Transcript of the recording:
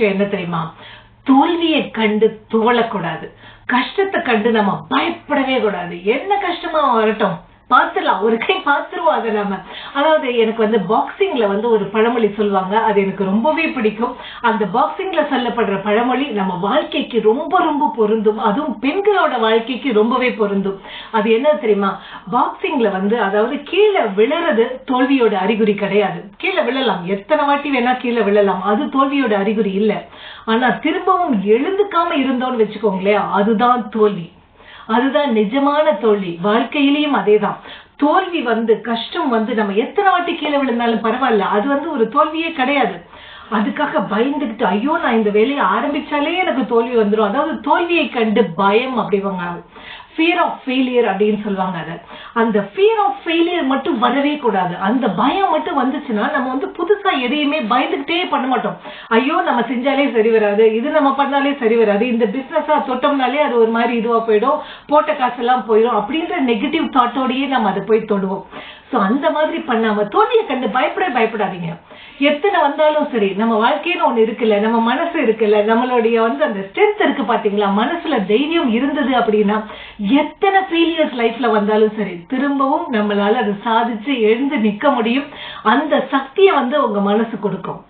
என்ன தெரியுமா? தோல்வியை கண்டு துவளக்கூடாது. கஷ்டத்தை கண்டு நம்ம பயப்படவே கூடாது. என்ன கஷ்டமா வரட்டும், பார்த்துடலாம். ஒரு கை பார்த்துருவோம் அதை நம்ம. அதாவது எனக்கு பாக்ஸிங்ல ஒரு பழமொழி சொல்லுவாங்க. அது எனக்கு ரொம்பவே பிடிக்கும். அந்த பாக்ஸிங்ல சொல்லப்படுற பழமொழி நம்ம வாழ்க்கைக்கு ரொம்ப ரொம்ப பொருந்தும். அதுவும் பெண்களோட வாழ்க்கைக்கு ரொம்பவே பொருந்தும். அது என்ன தெரியுமா? பாக்ஸிங்ல அதாவது கீழே விழறது தோல்வியோட அறிகுறி கிடையாது. கீழே விழலாம், எத்தனை வாட்டி வேணா கீழே விழலாம், அது தோல்வியோட அறிகுறி இல்ல. ஆனா திரும்பவும் எழுந்துக்காம இருந்தோம்னு வச்சுக்கோங்களேன், அதுதான் தோல்வி. அதுதான் நிஜமான தோல்வி. வாழ்க்கையிலையும் அதேதான். தோல்வி கஷ்டம் நம்ம எத்தனை வாட்டி கீழே விழுந்தாலும் பரவாயில்ல, அது ஒரு தோல்வியே கிடையாது. அதுக்காக பயந்துகிட்டு ஐயோ நான் இந்த வேலையை ஆரம்பிச்சாலே எனக்கு தோல்வி வந்துடும், அதாவது தோல்வியை கண்டு பயம் அப்படிவாங்க, ஃபியர் ஆஃப் ஃபெயிலியர் அப்படின்னு சொல்லுவாங்க. அதை அந்த ஃபியர் ஆஃப் ஃபெயிலியர் மட்டும் வரவே கூடாது. அந்த பயம் மட்டும் வந்துச்சுன்னா நம்ம புதுசா எதையுமே பயந்துகிட்டே பண்ண மாட்டோம். ஐயோ நம்ம செஞ்சாலே சரி வராது, இது நம்ம பண்ணாலே சரி வராது, இந்த பிசினஸா தொட்டோம்னாலே அது ஒரு மாதிரி இதுவா போயிடும், போட்ட காசெல்லாம் போயிடும் அப்படின்ற நெகட்டிவ் தாட்டோடயே நம்ம அதை போய் தொடுவோம். சோ அந்த மாதிரி பண்ணாம தோல்வியை கண்டு பயப்படாதீங்க. எத்தனை வந்தாலும் சரி, நம்ம வாழ்க்கைன்னு ஒண்ணு இருக்குல்ல, நம்ம மனசு இருக்குல்ல, நம்மளுடைய அந்த ஸ்ட்ரென்த் இருக்கு பாத்தீங்களா, மனசுல தைரியம் இருந்தது அப்படின்னா எத்தனை ஃபெயிலியர்ஸ் லைஃப்ல வந்தாலும் சரி திரும்பவும் நம்மளால அதை சாதிச்சு எழுந்து நிக்க முடியும். அந்த சக்தியை உங்க மனசு கொடுக்கும்.